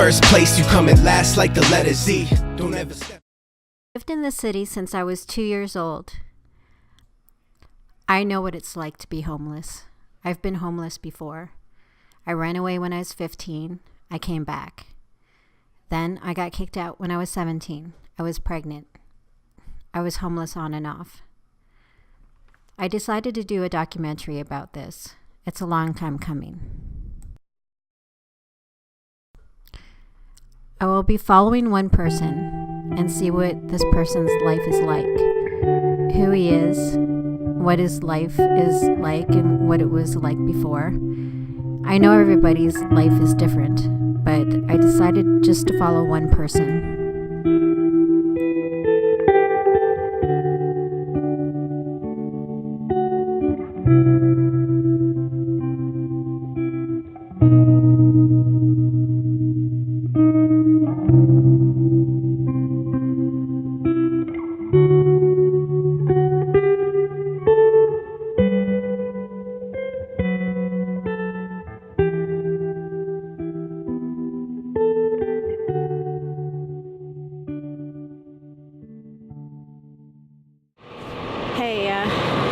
first place, you come in last like the letter Z. Don't ever step. I've lived in the city since I was 2 years old. I know what it's like to be homeless. I've been homeless before. I ran away when I was 15. I came back. Then I got kicked out when I was 17. I was pregnant. I was homeless on and off. I decided to do a documentary about this. It's a long time coming. I will be following one person and see what this person's life is like, who he is, what his life is like, and what it was like before. I know everybody's life is different, but I decided just to follow one person.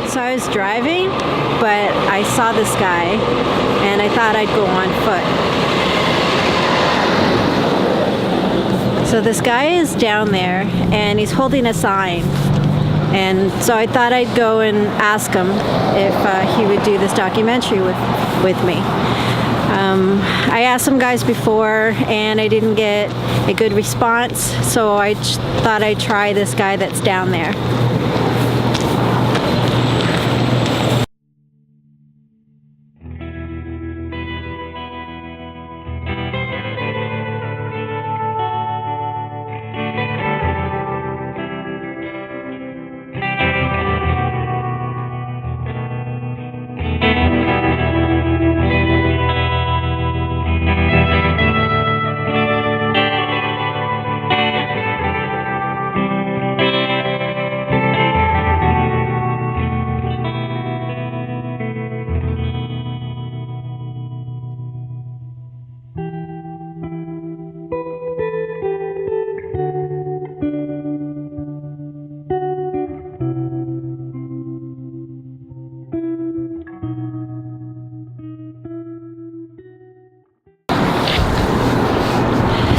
So I was driving, but I saw this guy, and I thought I'd go on foot. So this guy is down there, and he's holding a sign. And so I thought I'd go and ask him if he would do this documentary with me. I asked some guys before, and I didn't get a good response, so I thought I'd try this guy that's down there.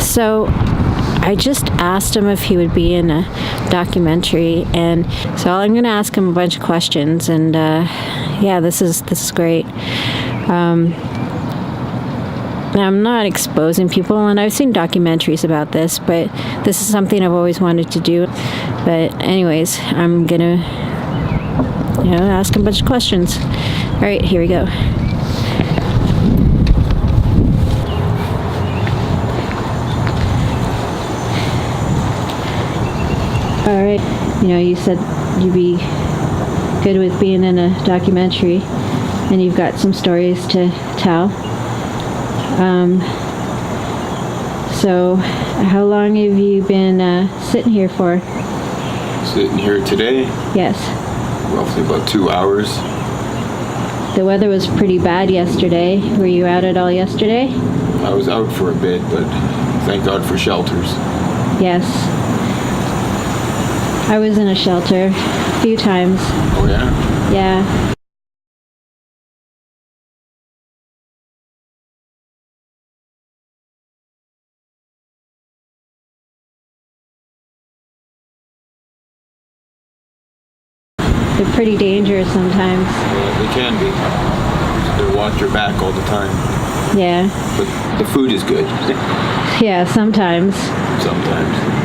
So I just asked him if he would be in a documentary, and so I'm going to ask him a bunch of questions, and yeah, this is great. I'm not exposing people, and I've seen documentaries about this, but this is something I've always wanted to do. But anyways, I'm going to ask him a bunch of questions. All right, here we go. All right, you said you'd be good with being in a documentary, and you've got some stories to tell. So how long have you been sitting here for? Sitting here today? Yes. Roughly about 2 hours. The weather was pretty bad yesterday. Were you out at all yesterday? I was out for a bit, but thank God for shelters. Yes. I was in a shelter a few times. Oh yeah? Yeah. They're pretty dangerous sometimes. Yeah, they can be. They watch your back all the time. Yeah. But the food is good. Yeah, sometimes. Sometimes.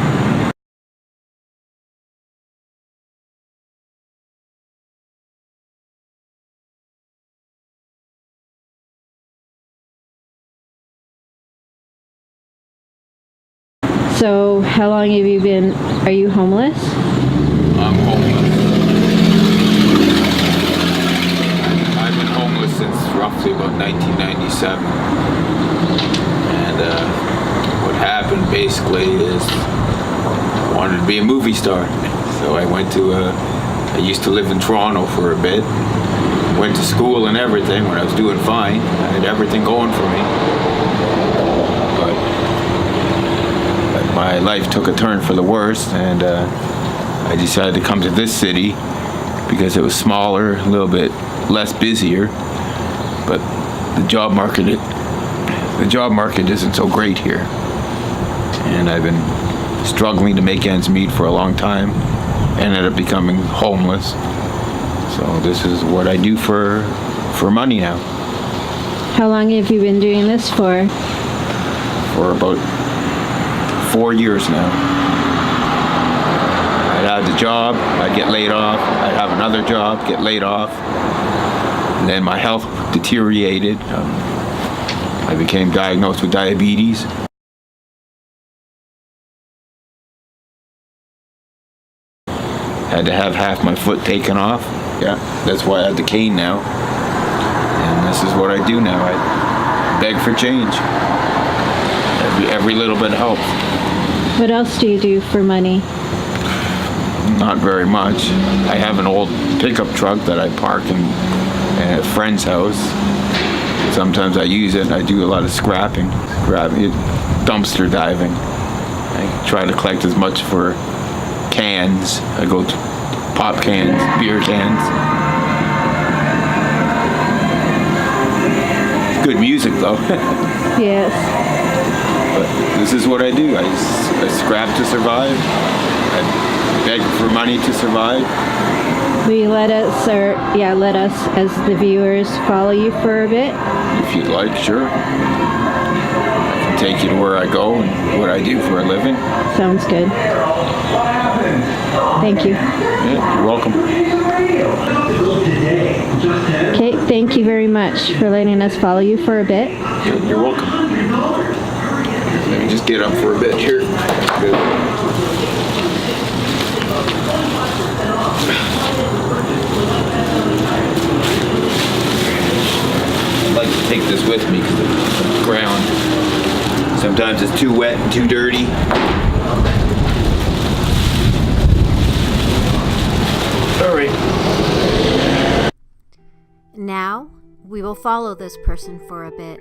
So, how long have you been, are you homeless? I'm homeless. I've been homeless since roughly about 1997. And what happened basically is I wanted to be a movie star. So I went to, I used to live in Toronto for a bit. Went to school and everything when I was doing fine. I had everything going for me. But my life took a turn for the worse, and I decided to come to this city because it was smaller, a little bit less busier, but the job market isn't so great here, and I've been struggling to make ends meet for a long time. Ended up becoming homeless, so this is what I do for money now. How long have you been doing this for? For about 4 years now. I'd have the job, I'd get laid off, I'd have another job, get laid off, and then my health deteriorated. I became diagnosed with diabetes. Had to have half my foot taken off. Yeah, that's why I have the cane now. And this is what I do now. I beg for change. Every little bit helps. What else do you do for money? Not very much. I have an old pickup truck that I park in a friend's house. Sometimes I use it. I do a lot of scrapping, dumpster diving. I try to collect as much for cans. I go to pop cans, beer cans. Good music though. Yes. But this is what I do. I scrap to survive. I beg for money to survive. Will you let us as the viewers follow you for a bit? If you'd like, sure. I can take you to where I go and what I do for a living. Sounds good. Thank you. Yeah, you're welcome. Okay, thank you very much for letting us follow you for a bit. Yeah, you're welcome. Let me just get up for a bit here. Good. I'd like to take this with me because it's on the ground. Sometimes it's too wet and too dirty. All right. Now, we will follow this person for a bit.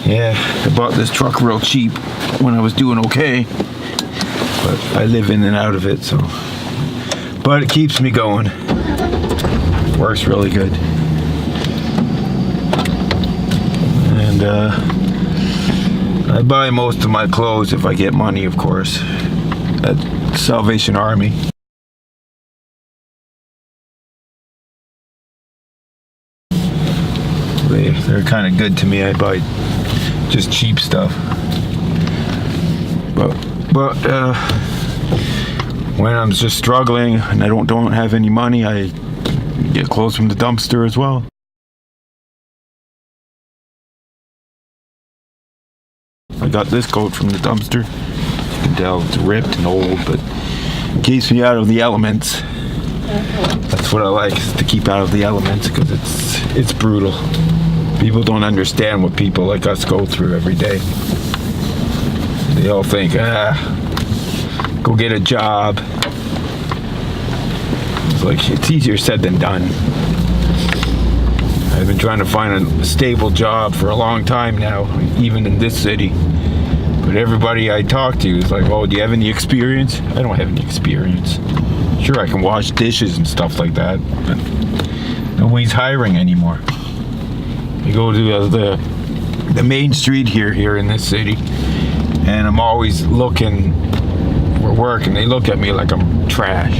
Yeah, I bought this truck real cheap when I was doing okay, but I live in and out of it, so. But it keeps me going. Works really good. And I buy most of my clothes if I get money, of course, at Salvation Army. They're kind of good to me. I buy just cheap stuff. But when I'm just struggling and I don't have any money, I get clothes from the dumpster as well. I got this coat from the dumpster. You can tell it's ripped and old, but it keeps me out of the elements. That's what I like, is to keep out of the elements, because it's brutal. People don't understand what people like us go through every day. They all think, go get a job. It's like, it's easier said than done. I've been trying to find a stable job for a long time now, even in this city. But everybody I talk to is like, oh, do you have any experience? I don't have any experience. Sure, I can wash dishes and stuff like that, but nobody's hiring anymore. You go to the main street here in this city, and I'm always looking for work, and they look at me like I'm trash.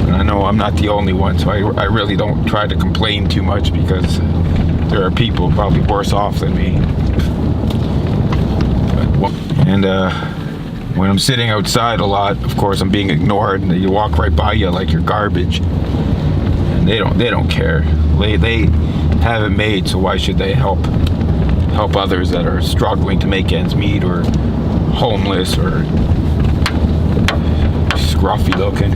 And I know I'm not the only one, so I really don't try to complain too much, because there are people probably worse off than me. And when I'm sitting outside a lot, of course, I'm being ignored, and they walk right by you like you're garbage. And they don't care. They have it made, so why should they help others that are struggling to make ends meet, or homeless, or scruffy looking?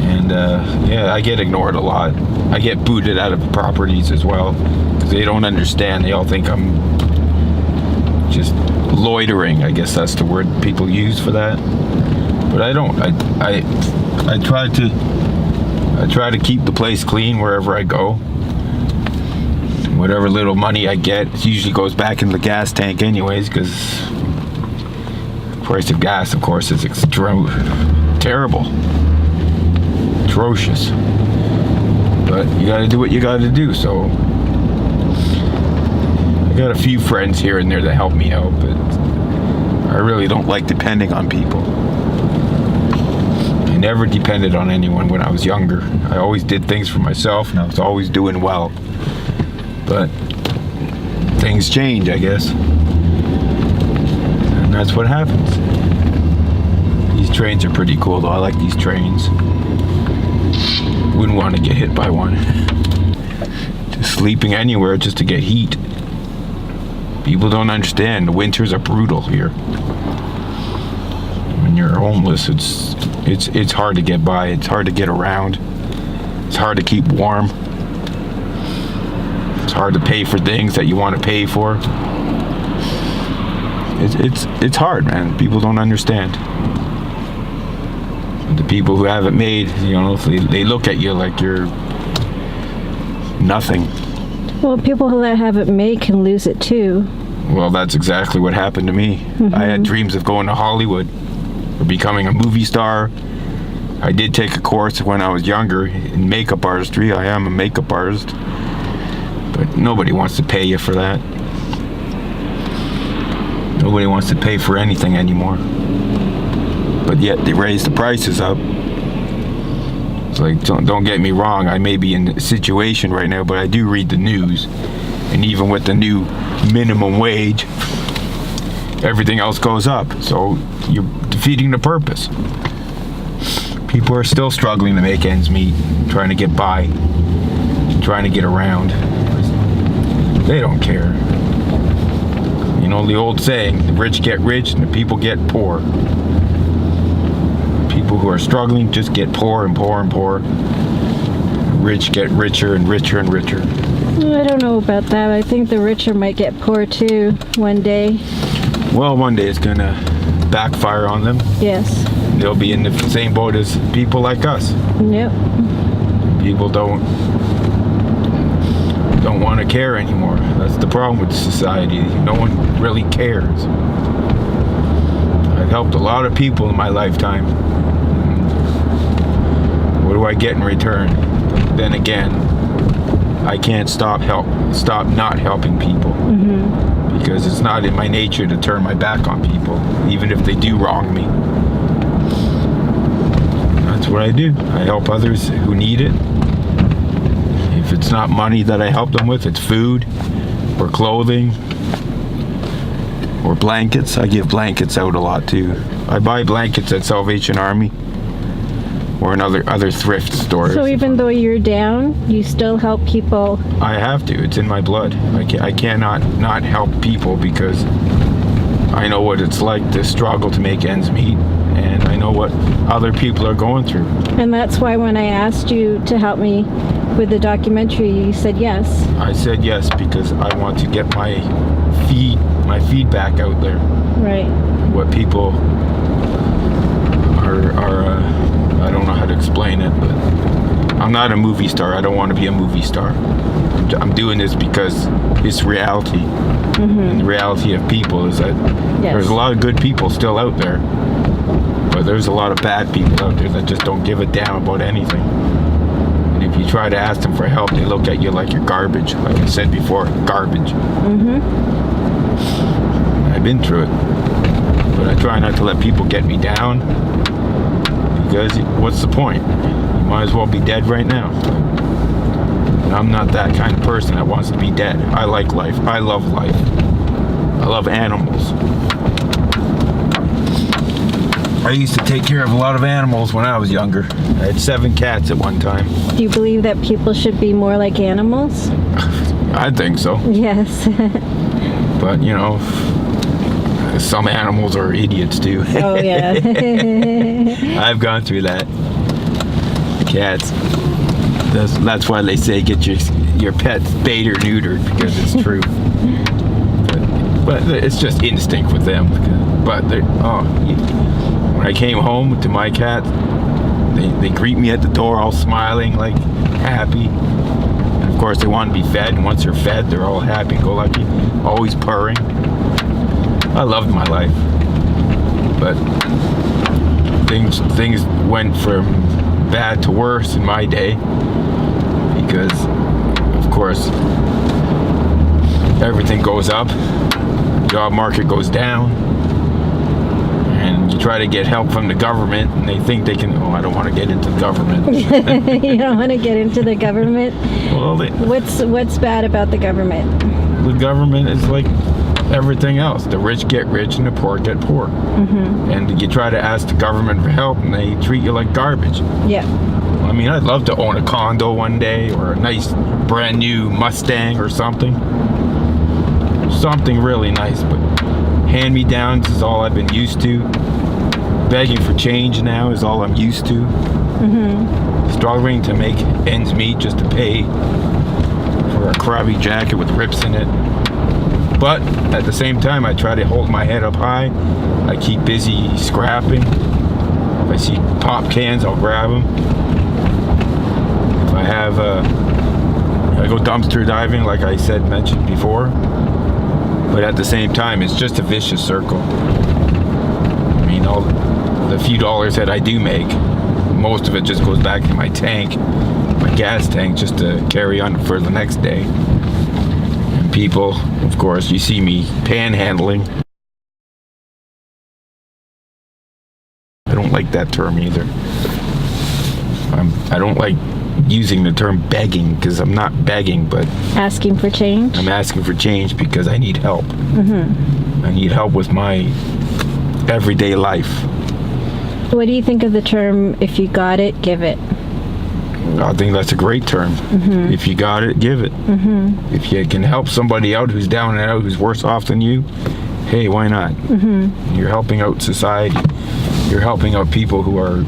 And yeah, I get ignored a lot. I get booted out of properties as well, because they don't understand. They all think I'm just loitering. I guess that's the word people use for that. But I don't. I try to keep the place clean wherever I go. Whatever little money I get, it usually goes back in the gas tank anyways, because the price of gas, of course, is terrible. Atrocious. But you gotta do what you gotta do, so I got a few friends here and there that help me out, but I really don't like depending on people. I never depended on anyone when I was younger. I always did things for myself, and I was always doing well. But things change, I guess. And that's what happens. These trains are pretty cool, though. I like these trains. Wouldn't want to get hit by one. Just sleeping anywhere just to get heat. People don't understand. The winters are brutal here. When you're homeless, it's hard to get by. It's hard to get around. It's hard to keep warm. It's hard to pay for things that you want to pay for. It's hard, man. People don't understand. The people who have it made, they look at you like you're nothing. Well, people who have it made can lose it too. Well, that's exactly what happened to me. Mm-hmm. I had dreams of going to Hollywood or becoming a movie star. I did take a course when I was younger in makeup artistry. I am a makeup artist. But nobody wants to pay you for that. Nobody wants to pay for anything anymore. But yet they raise the prices up. It's like, don't get me wrong, I may be in a situation right now, but I do read the news. And even with the new minimum wage, everything else goes up. So you're defeating the purpose. People are still struggling to make ends meet, trying to get by, trying to get around. They don't care. The old saying, the rich get rich and the people get poor. People who are struggling just get poor and poor and poor. Rich get richer and richer and richer. I don't know about that. I think the richer might get poor too one day. Well, one day it's gonna backfire on them. Yes. They'll be in the same boat as people like us. Yep. People don't want to care anymore. That's the problem with society. No one really cares. I've helped a lot of people in my lifetime. What do I get in return? But then again, I can't stop not helping people. Mm-hmm. Because it's not in my nature to turn my back on people, even if they do wrong me. That's what I do. I help others who need it. If it's not money that I help them with, it's food or clothing or blankets. I give blankets out a lot too. I buy blankets at Salvation Army or in other thrift stores. So even though you're down, you still help people? I have to. It's in my blood. I cannot not help people, because I know what it's like to struggle to make ends meet, and I know what other people are going through. And that's why when I asked you to help me with the documentary, you said yes. I said yes because I want to get my feedback out there. Right. What people are I don't know how to explain it, but I'm not a movie star. I don't want to be a movie star. I'm doing this because it's reality. And the reality of people is that there's a lot of good people still out there. But there's a lot of bad people out there that just don't give a damn about anything. And if you try to ask them for help, they look at you like you're garbage. Like I said before, garbage. I've been through it. But I try not to let people get me down. Because what's the point? You might as well be dead right now. And I'm not that kind of person that wants to be dead. I like life. I love life. I love animals. I used to take care of a lot of animals when I was younger. I had 7 cats at one time. Do you believe that people should be more like animals? I think so. Yes. But, you know, some animals are idiots too. Oh, yeah. I've gone through that. Cats. That's why they say get your pet spayed or neutered, because it's true. But it's just instinct with them. But when I came home to my cat, they greet me at the door all smiling, like happy. And of course they want to be fed, and once they're fed, they're all happy, go lucky, always purring. I loved my life, but things went from bad to worse in my day, because of course everything goes up, job market goes down, and you try to get help from the government, and they think they can. Oh, I don't want to get into the government. You don't want to get into the government? Well, what's bad about the government? The government is like everything else. The rich get rich and the poor get poor. And you try to ask the government for help, and they treat you like garbage. Yeah. I mean, I'd love to own a condo one day, or a nice brand new Mustang or something. Something really nice, but hand-me-downs is all I've been used to. Begging for change now is all I'm used to. Struggling to make ends meet just to pay for a crappy jacket with rips in it. But at the same time, I try to hold my head up high. I keep busy scrapping. If I see pop cans, I'll grab them. If I have, I go dumpster diving, like I mentioned before. But at the same time, it's just a vicious circle. I mean, all the few dollars that I do make, most of it just goes back to my tank, my gas tank, just to carry on for the next day. And people, of course, you see me panhandling. I don't like that term either. I don't like using the term begging, because I'm not begging, but asking for change. I'm asking for change because I need help. I need help with my everyday life. What do you think of the term, if you got it, give it? I think that's a great term. If you got it, give it. If you can help somebody out who's down and out, who's worse off than you, hey, why not? You're helping out society. You're helping out people who are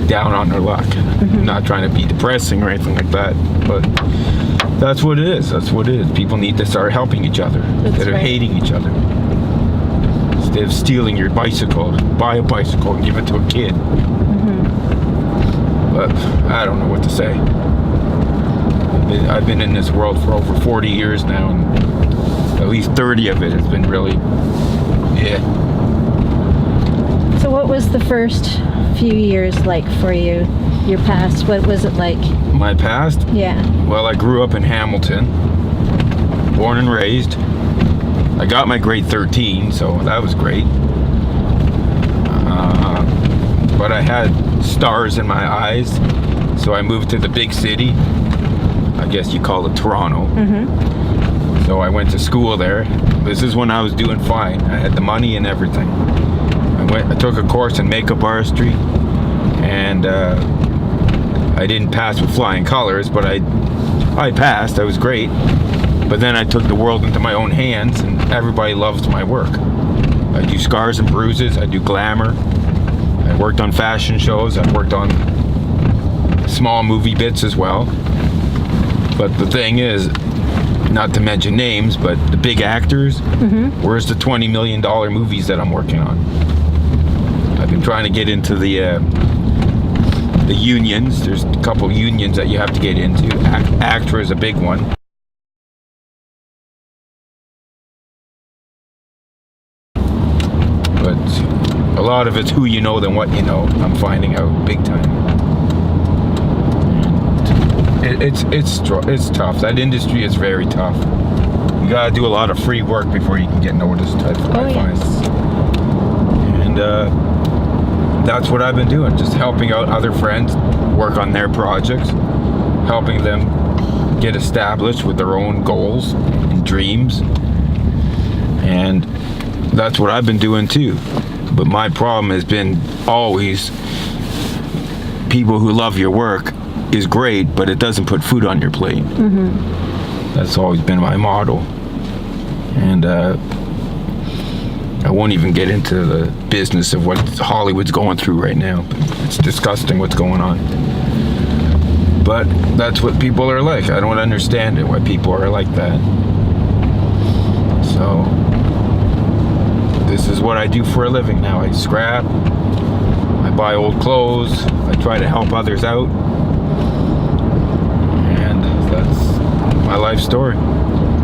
down on their luck. I'm not trying to be depressing or anything like that, but that's what it is. That's what it is. People need to start helping each other instead of hating each other. Instead of stealing your bicycle, buy a bicycle and give it to a kid. But I don't know what to say. I've been in this world for over 40 years now, and at least 30 of it has been really, So what was the first few years like for you? Your past, what was it like? My past? Yeah. Well, I grew up in Hamilton, born and raised. I got my grade 13, so that was great. But I had stars in my eyes, so I moved to the big city. I guess you call it Toronto. So I went to school there. This is when I was doing fine. I had the money and everything. I took a course in makeup artistry, and I didn't pass with flying colors, but I passed. I was great. But then I took the world into my own hands, and everybody loves my work. I do scars and bruises. I do glamour. I worked on fashion shows. I worked on small movie bits as well. But the thing is, not to mention names, but the big actors, where's the $20 million movies that I'm working on? I've been trying to get into the the unions. There's a couple unions that you have to get into. ACTRA is a big one. But a lot of it's who you know than what you know. I'm finding out big time. It's tough. That industry is very tough. You gotta do a lot of free work before you can get noticed. I find. And that's what I've been doing. Just helping out other friends work on their projects, helping them get established with their own goals and dreams. And that's what I've been doing too. But my problem has been always people who love your work is great, but it doesn't put food on your plate. That's always been my motto. And I won't even get into the business of what Hollywood's going through right now. It's disgusting what's going on. But that's what people are like. I don't understand it, why people are like that. So this is what I do for a living now. I scrap, I buy old clothes, I try to help others out. And that's my life story.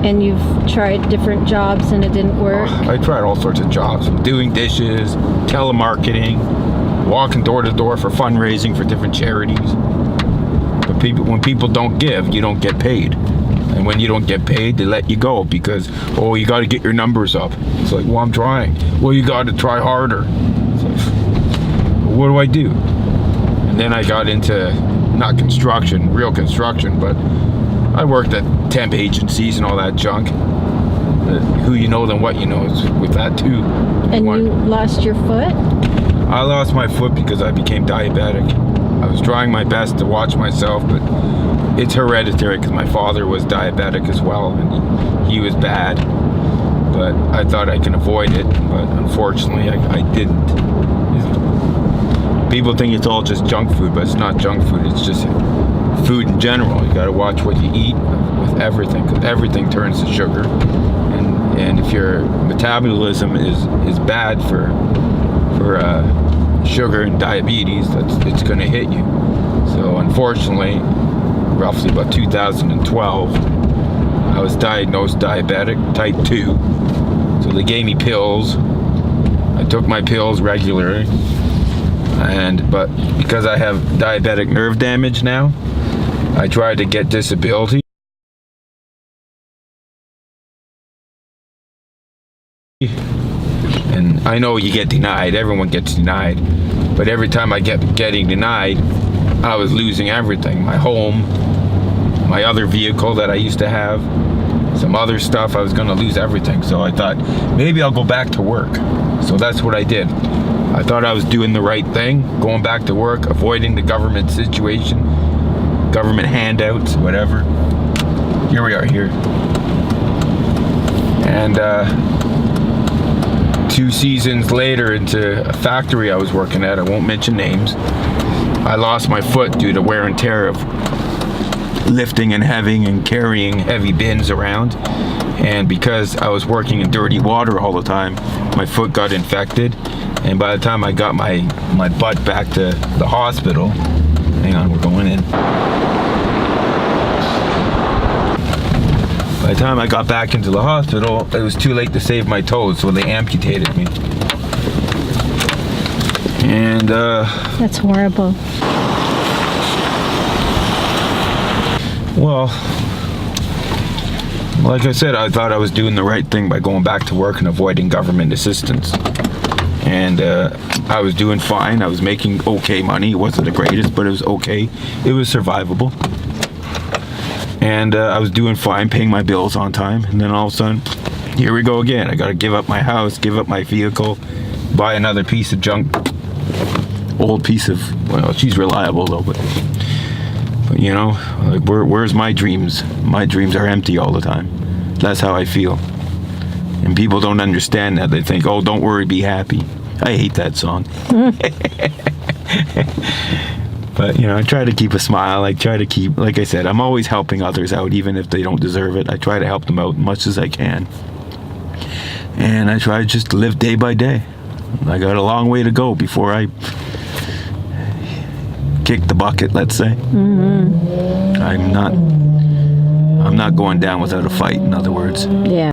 And you've tried different jobs and it didn't work? I tried all sorts of jobs. Doing dishes, telemarketing, walking door to door for fundraising for different charities. But when people don't give, you don't get paid. And when you don't get paid, they let you go because, oh, you got to get your numbers up. It's like, well, I'm trying. Well, you got to try harder. It's like, what do I do? And then I got into, not construction, real construction, but I worked at temp agencies and all that junk. Who you know than what you know is with that too. And you lost your foot? I lost my foot because I became diabetic. I was trying my best to watch myself, but it's hereditary because my father was diabetic as well, and he was bad. But I thought I can avoid it, but unfortunately I didn't. People think it's all just junk food, but it's not junk food. It's just food in general. You got to watch what you eat with everything, because everything turns to sugar. And if your metabolism is bad for sugar and diabetes, it's going to hit you. So unfortunately, roughly about 2012, I was diagnosed diabetic, type 2. So they gave me pills. I took my pills regularly. But because I have diabetic nerve damage now, I tried to get disability. And I know you get denied, everyone gets denied, but every time I kept getting denied, I was losing everything. My home, my other vehicle that I used to have, some other stuff, I was gonna lose everything. So I thought, maybe I'll go back to work. So that's what I did. I thought I was doing the right thing, going back to work, avoiding the government situation, government handouts, whatever. Here we are here. And 2 seasons later, into a factory I was working at, I won't mention names, I lost my foot due to wear and tear of lifting and carrying heavy bins around. And because I was working in dirty water all the time, my foot got infected. And by the time I got my butt back to the hospital, hang on, we're going in. By the time I got back into the hospital, it was too late to save my toes, so they amputated me. And that's horrible. Well, like I said, I thought I was doing the right thing by going back to work and avoiding government assistance. And I was doing fine. I was making okay money. It wasn't the greatest, but it was okay. It was survivable. And I was doing fine, paying my bills on time. And then all of a sudden, here we go again. I got to give up my house, give up my vehicle, buy another piece of junk. Old piece of, well, she's reliable though, but you know, like where's my dreams? My dreams are empty all the time. That's how I feel. And people don't understand that. They think, oh, don't worry, be happy. I hate that song. But, you know, I try to keep a smile. I try to keep, like I said, I'm always helping others out, even if they don't deserve it. I try to help them out as much as I can. And I try just to live day by day. I got a long way to go before I kick the bucket, let's say. I'm not going down without a fight, in other words. Yeah.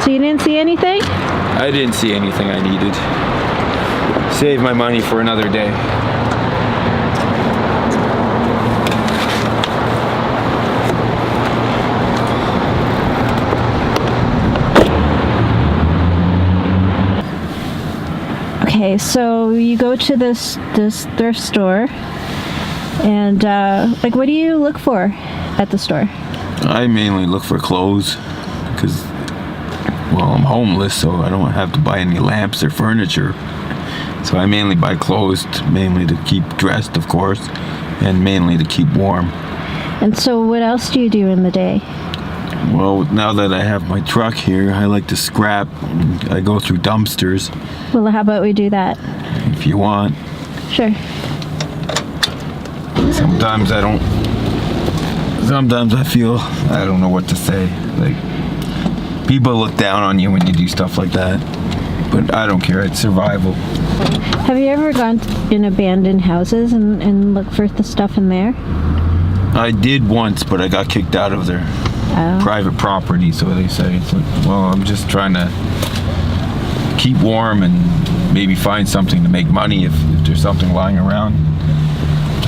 So you didn't see anything? I didn't see anything I needed. Save my money for another day. Okay, so you go to this thrift store, and like, what do you look for at the store? I mainly look for clothes because, well, I'm homeless, so I don't have to buy any lamps or furniture. So I mainly buy clothes, mainly to keep dressed, of course, and mainly to keep warm. And so what else do you do in the day? Well, now that I have my truck here, I like to scrap. I go through dumpsters. Well, how about we do that? If you want. Sure. Sometimes I feel, I don't know what to say. Like, people look down on you when you do stuff like that. But I don't care, it's survival. Have you ever gone in abandoned houses and looked for the stuff in there? I did once, but I got kicked out of there. Oh. Private property, so they say. It's like, well, I'm just trying to keep warm and maybe find something to make money if there's something lying around.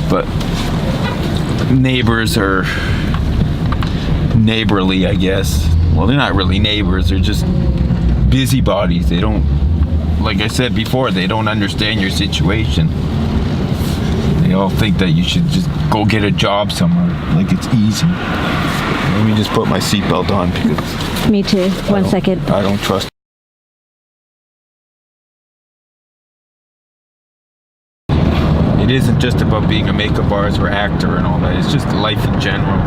But neighbors are neighborly, I guess. Well, they're not really neighbors, they're just busybodies. They don't, like I said before, they don't understand your situation. They all think that you should just go get a job somewhere, like it's easy. Let me just put my seatbelt on because Me too. One second. I don't trust. It isn't just about being a makeup artist or actor and all that. It's just life in general.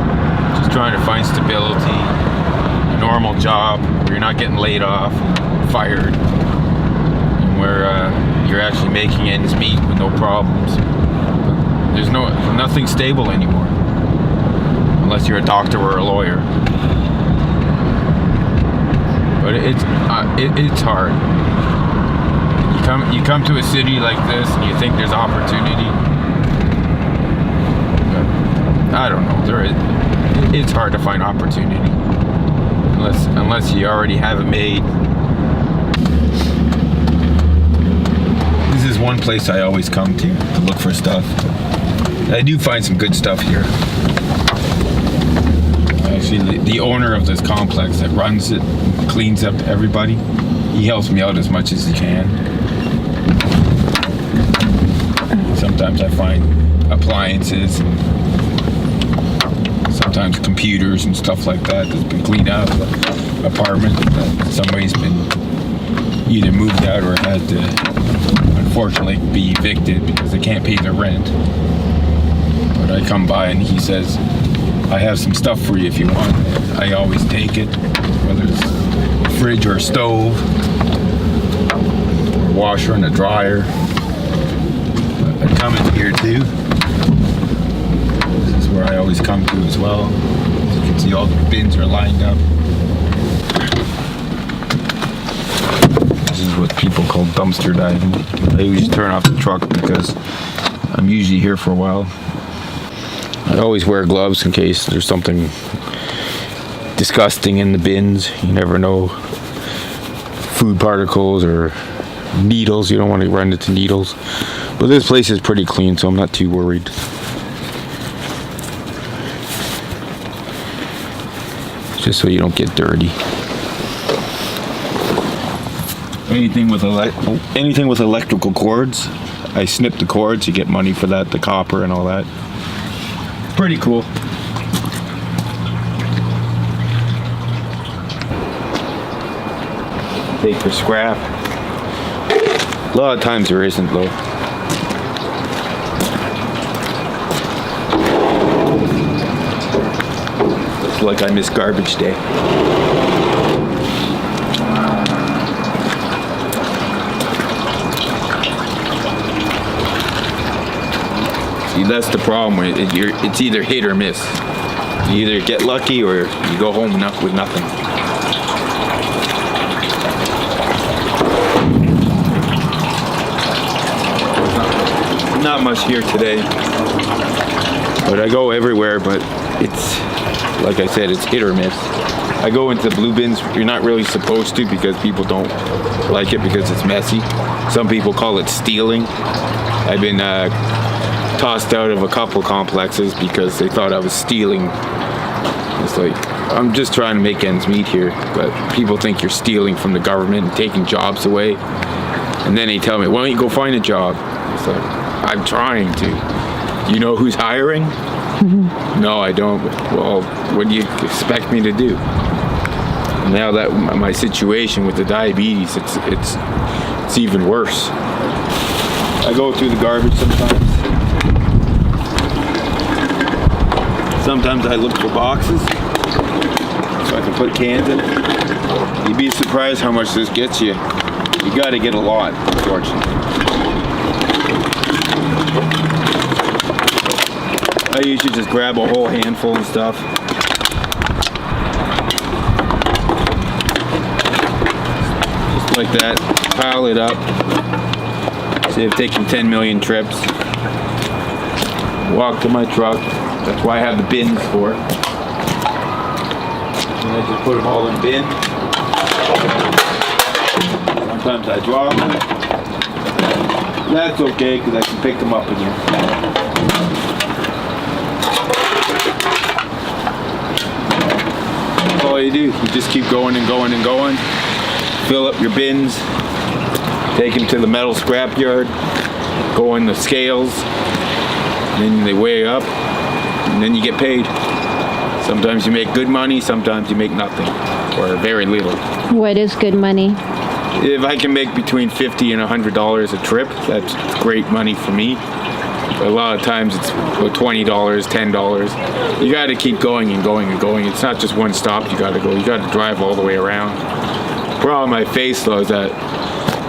Just trying to find stability, a normal job where you're not getting laid off, fired, and where you're actually making ends meet with no problems. There's nothing stable anymore, unless you're a doctor or a lawyer. But it's hard. You come to a city like this and you think there's opportunity. But I don't know. It's hard to find opportunity unless you already have it made. This is one place I always come to look for stuff. I do find some good stuff here. Actually, the owner of this complex that runs it, cleans up everybody, he helps me out as much as he can. Sometimes I find appliances and sometimes computers and stuff like that that's been cleaned out of the apartment that somebody's been either moved out or had to unfortunately be evicted because they can't pay their rent. But I come by and he says, I have some stuff for you if you want. I always take it, whether it's a fridge or a stove, or a washer and a dryer. I come in here too. This is where I always come to as well. As you can see, all the bins are lined up. This is what people call dumpster diving. I usually turn off the truck because I'm usually here for a while. I always wear gloves in case there's something disgusting in the bins. You never know. Food particles or needles. You don't want to run into needles. But this place is pretty clean, so I'm not too worried. Just so you don't get dirty. Anything with electrical cords, I snip the cords. You get money for that, the copper and all that. Pretty cool. Take for scrap. A lot of times there isn't though. It's like I miss garbage day. See, that's the problem. It's either hit or miss. You either get lucky or you go home with nothing. Not much here today, but I go everywhere. But it's, like I said, it's hit or miss. I go into the blue bins. You're not really supposed to because people don't like it because it's messy. Some people call it stealing. I've been tossed out of a couple complexes because they thought I was stealing. It's like, I'm just trying to make ends meet here, but people think you're stealing from the government and taking jobs away. And then they tell me, why don't you go find a job? It's like, I'm trying to. You know who's hiring? Mm-hmm. No, I don't. Well, what do you expect me to do? Now that my situation with the diabetes, it's even worse. I go through the garbage sometimes. Sometimes I look for boxes so I can put cans in it. You'd be surprised how much this gets you. You gotta get a lot, unfortunately. I usually just grab a whole handful and stuff. Just like that, pile it up. Say I've taken 10 million trips. Walk to my truck. That's why I have the bins for. And I just put them all in bin. Sometimes I drop them. That's okay because I can pick them up again. That's all you do. You just keep going and going and going. Fill up your bins. Take them to the metal scrap yard. Go in the scales. Then they weigh up. And then you get paid. Sometimes you make good money, sometimes you make nothing, or very little. What is good money? If I can make between $50 and $100 a trip, that's great money for me. But a lot of times it's about $20, $10. You got to keep going and going and going. It's not just one stop you got to go. You got to drive all the way around. The problem I face though is that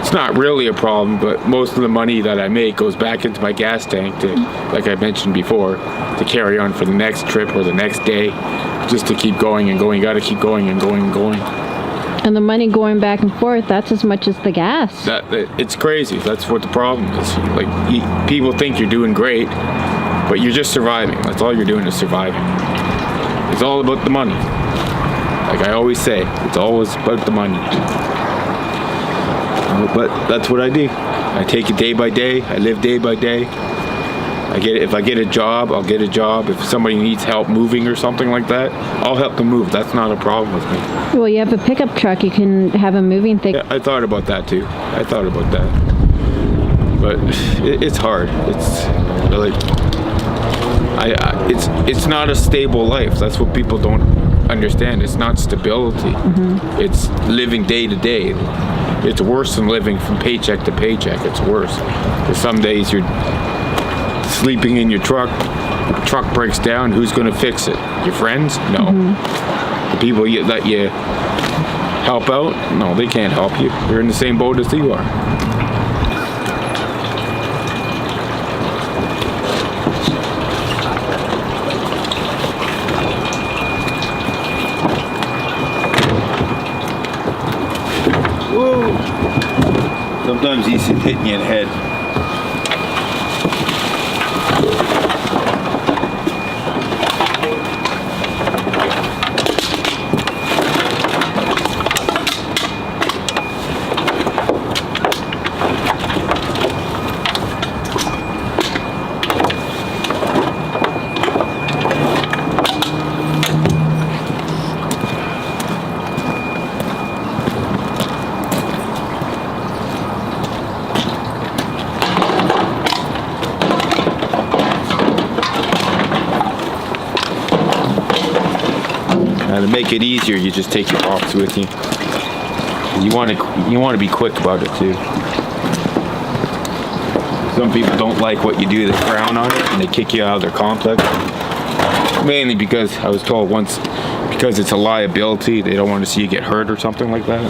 it's not really a problem, but most of the money that I make goes back into my gas tank to, like I mentioned before, to carry on for the next trip or the next day, just to keep going and going. You got to keep going and going and going. And the money going back and forth, that's as much as the gas. It's crazy. That's what the problem is. Like, people think you're doing great, but you're just surviving. That's all you're doing is surviving. It's all about the money. Like I always say, it's always about the money. But that's what I do. I take it day by day. I live day by day. If I get a job, I'll get a job. If somebody needs help moving or something like that, I'll help them move. That's not a problem with me. Well, you have a pickup truck. You can have a moving thing. Yeah, I thought about that too. I thought about that. But it's hard. It's like it's not a stable life. That's what people don't understand. It's not stability. Mm-hmm. It's living day to day. It's worse than living from paycheck to paycheck. It's worse. Because some days you're sleeping in your truck, the truck breaks down, who's going to fix it? Your friends? No. Mm-hmm. The people that you help out? No, they can't help you. You're in the same boat as you are. Whoa! Sometimes he's hitting you in the head. Now to make it easier, you just take your box with you. You want to be quick about it too. Some people don't like what you do to the crown on it, and they kick you out of their complex. Mainly because I was told once, because it's a liability, they don't want to see you get hurt or something like that.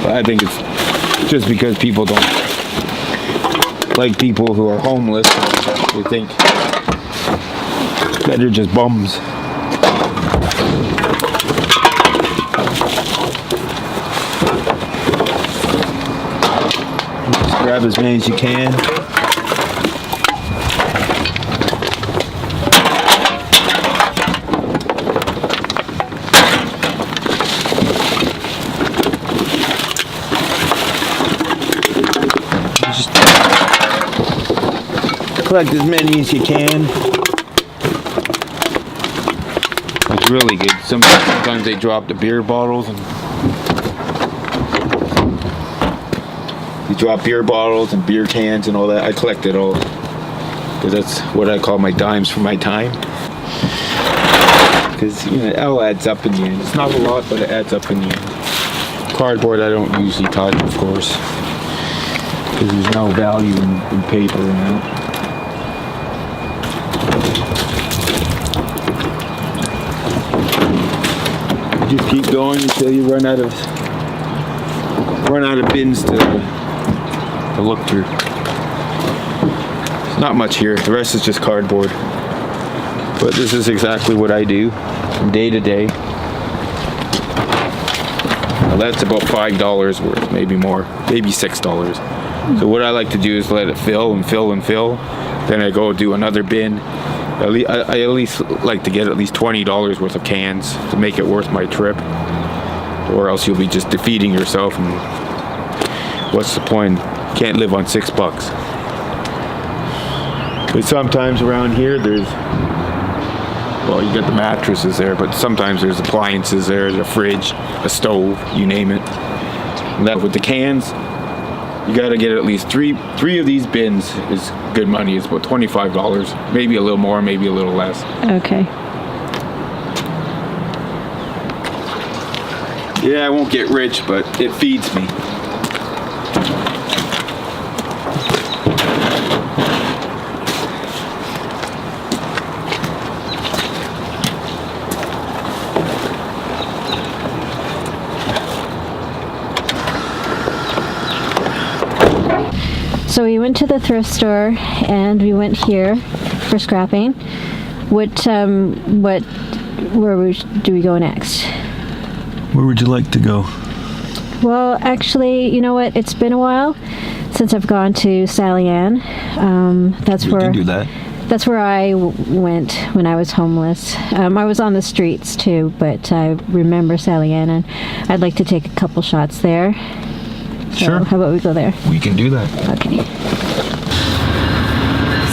But I think it's just because people don't like people who are homeless. They think that they're just bums. Just grab as many as you can. Just collect as many as you can. It's really good. Sometimes they drop the beer bottles and beer cans and all that. I collect it all because that's what I call my dimes for my time. Because it all adds up in the end. It's not a lot, but it adds up in the end. Cardboard I don't usually touch, of course, because there's no value in paper and that. Just keep going until you run out of bins to look through. There's not much here. The rest is just cardboard. But this is exactly what I do from day to day. Now that's about $5 worth, maybe more, maybe $6. So what I like to do is let it fill and fill and fill. Then I go do another bin. I at least like to get at least $20 worth of cans to make it worth my trip, or else you'll be just defeating yourself, and what's the point? Can't live on $6. But sometimes around here you get the mattresses there, but sometimes there's appliances there, there's a fridge, a stove, you name it. And that with the cans, you gotta get at least three of these bins is good money. It's about $25, maybe a little more, maybe a little less. Okay. Yeah, I won't get rich, but it feeds me. So we went to the thrift store and we went here for scrapping. Where do we go next? Where would you like to go? Well, actually, you know what? It's been a while since I've gone to Sally Ann. We can do that. That's where I went when I was homeless. I was on the streets too, but I remember Sally Ann, and I'd like to take a couple shots there. So Sure. how about we go there? We can do that. Okay.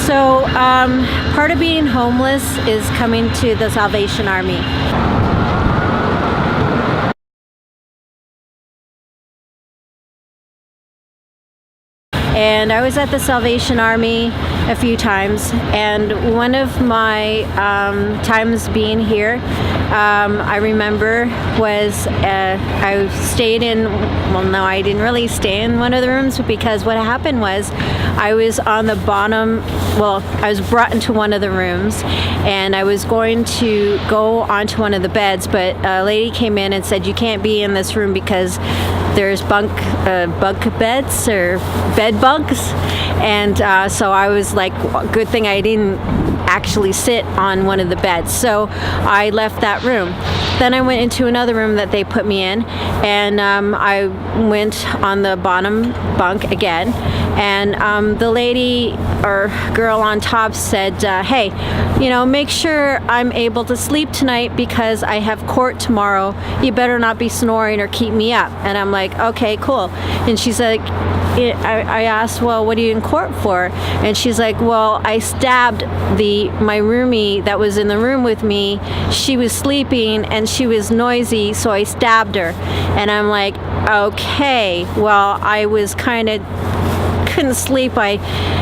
So, part of being homeless is coming to the Salvation Army. And I was at the Salvation Army a few times, and one of my times being here, I remember was I stayed in, well no, I didn't really stay in one of the rooms, because what happened was I was on the bottom, well, I was brought into one of the rooms and I was going to go onto one of the beds, but a lady came in and said, you can't be in this room because there's bunk beds or bed bugs. And so I was like, good thing I didn't actually sit on one of the beds. So I left that room. Then I went into another room that they put me in, and I went on the bottom bunk again. And the lady or girl on top said, hey, make sure I'm able to sleep tonight because I have court tomorrow. You better not be snoring or keep me up. And I'm like, okay, cool. And she's like, I asked, well, what are you in court for? And she's like, well, I stabbed my roomie that was in the room with me. She was sleeping and she was noisy, so I stabbed her. And I'm like, okay, well, I was kind of couldn't sleep. I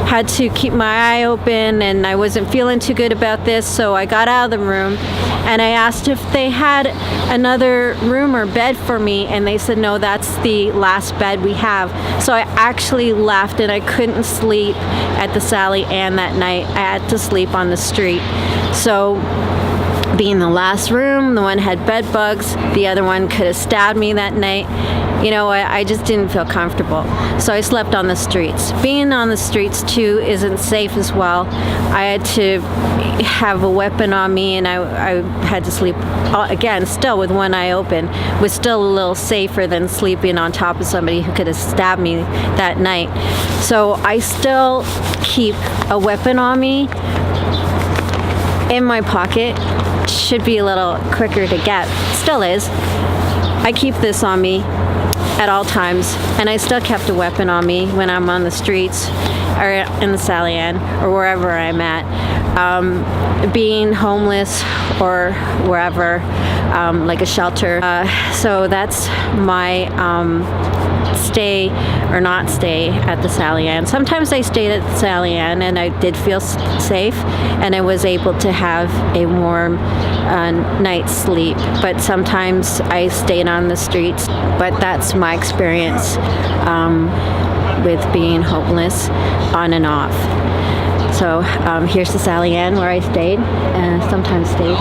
had to keep my eye open, and I wasn't feeling too good about this, so I got out of the room and I asked if they had another room or bed for me, and they said no, that's the last bed we have. So I actually left, and I couldn't sleep at the Sally Ann that night. I had to sleep on the street. So being the last room, the one had bed bugs, the other one could have stabbed me that night. You know, I just didn't feel comfortable. So I slept on the streets. Being on the streets too isn't safe as well. I had to have a weapon on me, and I had to sleep, again, still with one eye open. Was still a little safer than sleeping on top of somebody who could have stabbed me that night. So I still keep a weapon on me in my pocket. Should be a little quicker to get. Still is. I keep this on me at all times, and I still kept a weapon on me when I'm on the streets or in the Sally Ann or wherever I'm at, being homeless or wherever, like a shelter. So that's my stay or not stay at the Sally Ann. Sometimes I stayed at the Sally Ann, and I did feel safe, and I was able to have a warm night's sleep. But sometimes I stayed on the streets. But that's my experience with being homeless on and off. So here's the Sally Ann where I stayed, and sometimes stayed.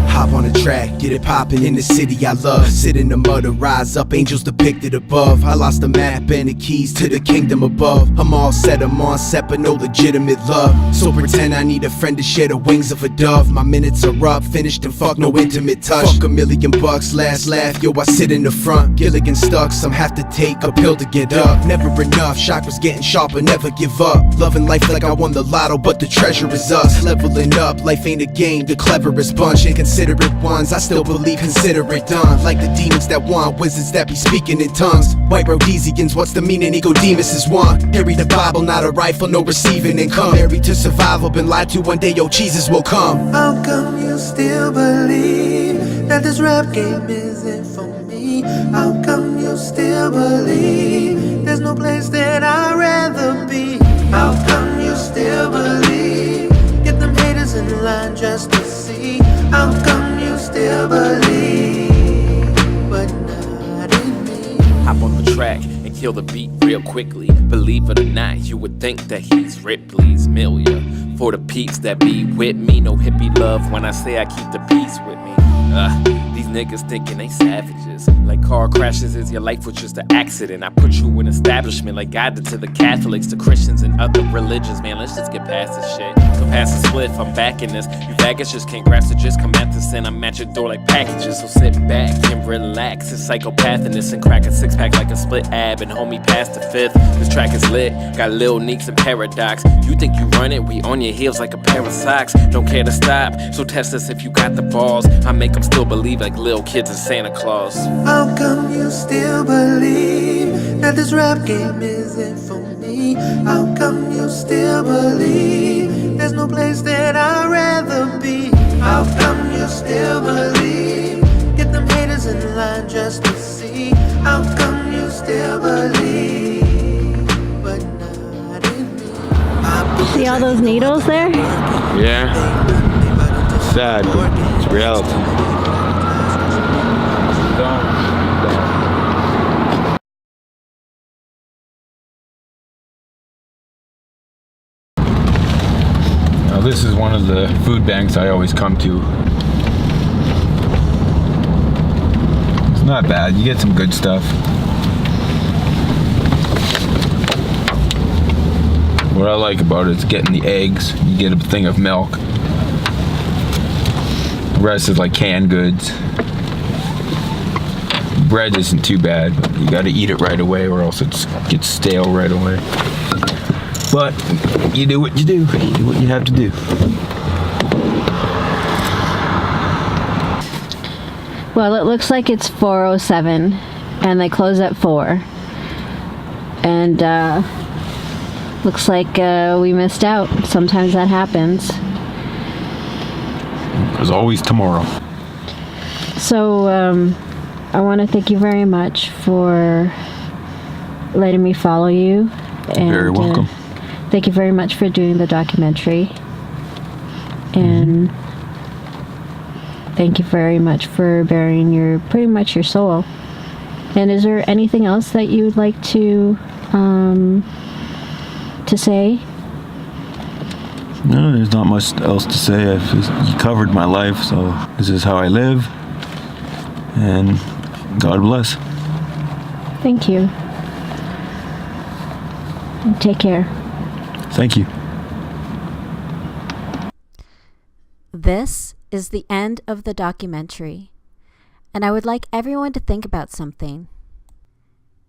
Hop on the track, get it poppin' in the city I love. Sit in the mud and rise up, angels depicted above. I lost the map and the keys to the kingdom above. I'm all set, I'm on set, but no legitimate love. So pretend I need a friend to share the wings of a dove. My minutes are up, finished and fuck, no intimate touch. Fuck $1,000,000, last laugh, yo, I sit in the front. Gilligan stuck, some have to take a pill to get up. Never enough, chakras getting sharper, never give up. Loving life like I won the lotto, but the treasure is us. Leveling up, life ain't a game, the cleverest bunch. Inconsiderate ones, I still believe, consider it done. Like the demons that want, wizards that be speaking in tongues. White Rhodesians, what's the meaning? Nicodemus is one. Carry the Bible, not a rifle, no receiving income. Married to survival, been lied to, one day your Jesus will come. How come you still believe that this rap game isn't for me? How come you still believe there's no place that I'd rather be? How come you still believe? Get them haters in line just to see. How come you still believe, but not in me? Hop on the track and kill the beat real quickly. Believe it or not, you would think that he's Ripley's Milia. For the peeps that be with me, no hippie love when I say I keep the peace with me. These niggas thinking they savages. Like car crashes is your life was just an accident. I put you in establishment like God did to the Catholics, to Christians and other religions. Man, let's just get past this shit. So pass the spliff, I'm back in this. You faggots just can't grasp it, just come at this, and I'm at your door like packages. So sit back and relax. It's psychopathiness and crack a six pack like a split ab, and homie past the fifth. This track is lit, got Lil Neeks and Paradox. You think you run it, we on your heels like a pair of socks. Don't care to stop, so test us if you got the balls. I make them still believe like little kids in Santa Claus. How come you still believe that this rap game isn't for me? How come you still believe there's no place that I'd rather be? How come you still believe? Get them haters in line just to see. How come you still believe, but not in me? See all those needles there? Yeah. Sad, but it's reality. Now this is one of the food banks I always come to. It's not bad, you get some good stuff. What I like about it is getting the eggs, you get a thing of milk. The rest is like canned goods. Bread isn't too bad, but you gotta eat it right away or else it gets stale right away. But you do what you do. You do what you have to do. Well, it looks like it's 4:07 and they close at 4. And looks like we missed out. Sometimes that happens. There's always tomorrow. So I want to thank you very much for letting me follow you. And, Very welcome. Thank you very much for doing the documentary. And thank you very much for bearing pretty much your soul. And is there anything else that you would like to say? No, there's not much else to say. You covered my life, so this is how I live. And God bless. Thank you. And take care. Thank you. This is the end of the documentary, and I would like everyone to think about something.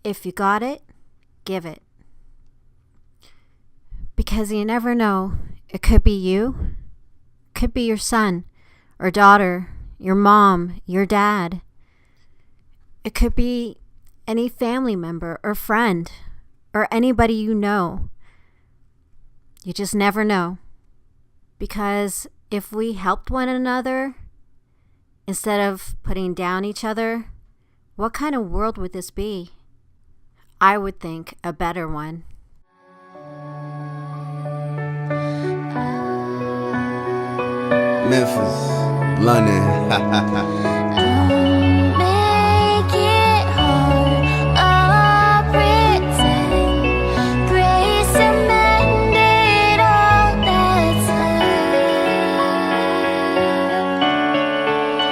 If you got it, give it. Because you never know, it could be you, it could be your son or daughter, your mom, your dad. It could be any family member or friend or anybody you know. You just never know. Because if we helped one another, instead of putting down each other, what kind of world would this be? I would think a better one. Memphis, London. Make it hard or pretend grace amended all that's left.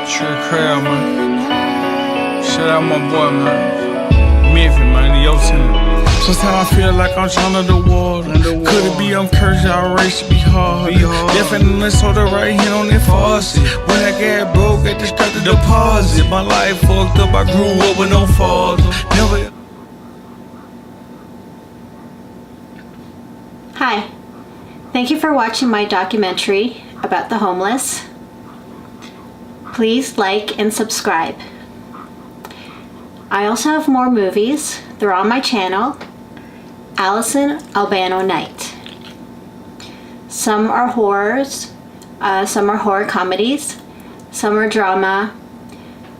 Sure crowd, man. Shout out my boy, man. Memphis, man, the Yosemite. Sometimes I feel like I'm trying to the water. Could it be I'm cursed, outraged to be hard? Definitely saw the right hand on that faucet. When I got broke, I just got the deposit. My life fucked up, I grew up with no father. Never. Hi. Thank you for watching my documentary about the homeless. Please like and subscribe. I also have more movies. They're on my channel, Allison Albano Night. Some are horrors, some are horror comedies, some are drama,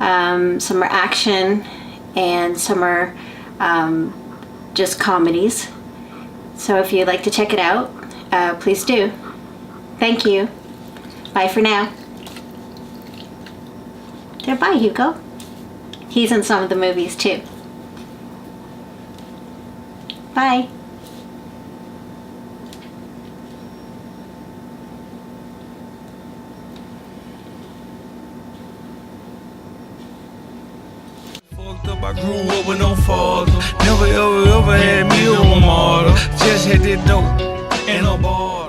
some are action, and some are just comedies. So if you'd like to check it out, please do. Thank you. Bye for now. Bye, Hugo. He's in some of the movies too. Bye. Fucked up, I grew up with no father. Never ever had me a martyr. Just had that dope and a bar.